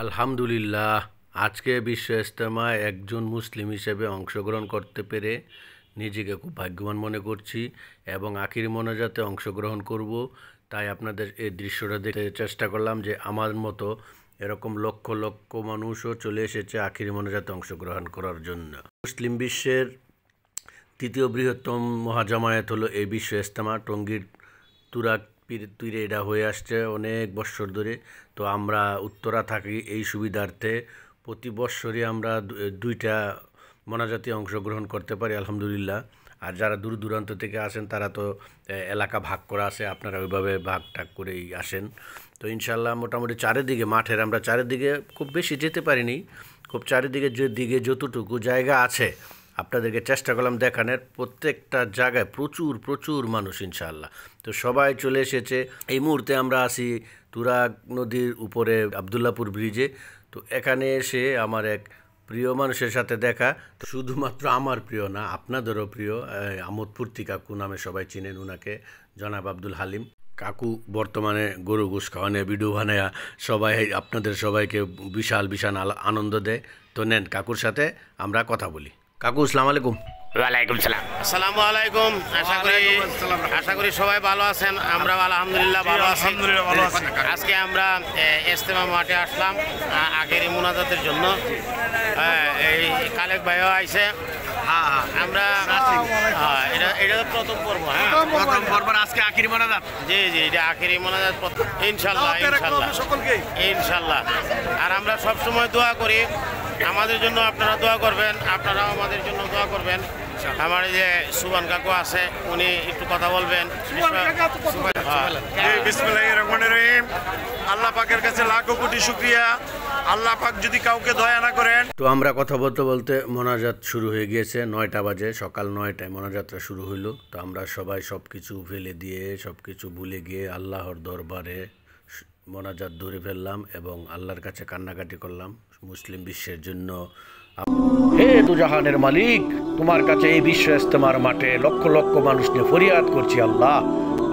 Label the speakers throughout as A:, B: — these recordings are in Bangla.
A: আলহামদুলিল্লাহ, আজকে বিশ্ব ইজতেমায় একজন মুসলিম হিসেবে অংশগ্রহণ করতে পেরে নিজেকে খুব ভাগ্যবান মনে করছি এবং আখিরি মোনাজাতে অংশগ্রহণ করব। তাই আপনাদের এই দৃশ্যটা দেখতে চেষ্টা করলাম যে আমার মতো এরকম লক্ষ লক্ষ মানুষও চলে এসেছে আখিরি মোনাজাতে অংশগ্রহণ করার জন্য। মুসলিম বিশ্বের তৃতীয় বৃহত্তম মহাজামায়াত হলো এই বিশ্ব ইজতেমা। টঙ্গীর তুরাগ তীরে এটা হয়ে আসছে অনেক বৎসর ধরে। তো আমরা উত্তরা থাকি, এই সুবিধার্থে প্রতি বৎসরই আমরা দুইটা মোনাজাতে অংশগ্রহণ করতে পারি আলহামদুলিল্লাহ। আর যারা দূর দূরান্ত থেকে আসেন তারা তো এলাকা ভাগ করা আছে, আপনারা ওইভাবে ভাগ টাগ করেই আসেন। তো ইনশাল্লাহ মোটামুটি চারিদিকে মাঠের আমরা চারিদিকে খুব বেশি যেতে পারিনি, খুব চারিদিকে দিকে যতটুকু জায়গা আছে আপনাদেরকে চেষ্টা করলাম দেখানোর। প্রত্যেকটা জায়গায় প্রচুর প্রচুর মানুষ ইনশাআল্লাহ। তো সবাই চলে এসেছে। এই মুহূর্তে আমরা আছি তুরাগ নদীর উপরে আবদুল্লাপুর ব্রিজে। তো এখানে এসে আমার এক প্রিয় মানুষের সাথে দেখা। তো শুধুমাত্র আমার প্রিয় না, আপনাদেরও প্রিয়, আমোদপূর্তি কাকু নামে সবাই চিনেন উনাকে, জনাব আব্দুল হালিম কাকু। বর্তমানে গরু গোশ খাওয়ানে ভিডিও বানায়া সবাই আপনাদের সবাইকে বিশাল বিশাল আনন্দ দেয়। তো নেন কাকুর সাথে আমরা কথা বলি। কাকু আসসালামু আলাইকুম।
B: ওয়ালাইকুম সালাম। আসসালামু আলাইকুম। আশা করি সবাই ভালো আছেন। আমরা আলহামদুলিল্লাহ ভালো আছি। আজকে আমরা ইজতেমা মাঠে আসলাম আখেরি মুনাজাতের জন্য। এই কালেক ভাইও আইছে। আমরা এটা প্রথম পর্ব।
A: প্রথম পর্ব আজকে আখেরি মোনাজাত।
B: জি জি, এটা আখেরি মোনাজাত ইনশাল্লাহ ইনশাল্লাহ ইনশাল্লাহ। আর আমরা সবসময় দোয়া করি আমাদের জন্য, আপনারা দোয়া করবেন, আপনারাও আমাদের জন্য দোয়া করবেন। আমার যে সুবান কাকু আছে উনি একটু কথা বলবেন।
C: বিসমিল্লাহির রহমানির রহিম। আল্লাহ পাকের কাছে লাখো কোটি শুকরিয়া। আল্লাহ পাক যদি কাউকে দয়া না করেন।
A: তো আমরা কথা বলতে বলতে মোনাজাত শুরু হয়ে গিয়েছে। 9টা বাজে, সকাল 9টায় মোনাজাতটা শুরু হইলো। তো আমরা সবাই সব কিছু ফেলে দিয়ে সব কিছু ভুলে গিয়ে আল্লাহর দরবারে মোনাজাত ধরে ফেললাম এবং আল্লাহর কাছে কান্নাকাটি করলাম মুসলিম বিশ্বের জন্য। হে দুজাহানের মালিক, তোমার কাছে এই বিশ্ব ইজতেমার মাঠে লক্ষ লক্ষ মানুষ নিয়ে ফরিয়াদ করছি আল্লাহ।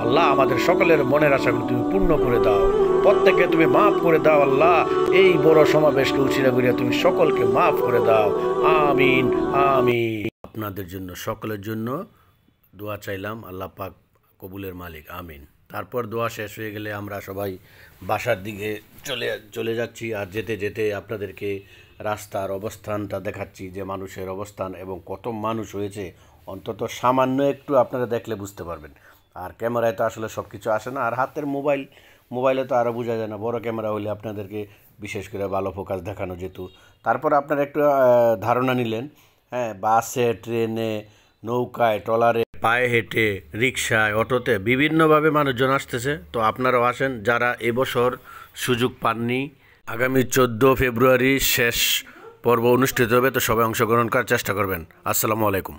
A: আল্লাহ আমাদের সকলের মনের আশাগুলো তুমি পূর্ণ করে দাও, প্রত্যেককে তুমি মাফ করে দাও আল্লাহ। এই বড় সমাবেশকে উছিলা করিয়া তুমি সকলকে মাফ করে দাও, আমিন আমিন। আপনাদের জন্য সকলের জন্য দোয়া চাইলাম, আল্লাহ পাক কবুলের মালিক, আমিন। তারপর দোয়া শেষ হয়ে গেলে আমরা সবাই বাসার দিকে চলে যাচ্ছি। আর যেতে যেতে আপনাদেরকে রাস্তার অবস্থানটা দেখাচ্ছি যে মানুষের অবস্থান এবং কত মানুষ হয়েছে। অন্তত সামান্য একটু আপনারা দেখলে বুঝতে পারবেন। আর ক্যামেরায় তো আসলে সব কিছু আসে না, আর হাতের মোবাইলে তো আরও বোঝা যায় না। বড় ক্যামেরা হলে আপনাদেরকে বিশেষ করে ভালো ফোকাস দেখানো যেত। তারপর আপনারা একটু ধারণা নিলেন। বাসে, ট্রেনে, নৌকায়, ট্রলারে, পায়ে হেঁটে, রিক্সায়, অটোতে বিভিন্নভাবে মানুষজন আসতেছে। তো আপনারাও আসেন যারা এবছর সুযোগ পাননি। আগামী 14 ফেব্রুয়ারি শেষ পর্ব অনুষ্ঠিত হবে, তো সবাই অংশগ্রহণ করার চেষ্টা করবেন। আসসালামু আলাইকুম।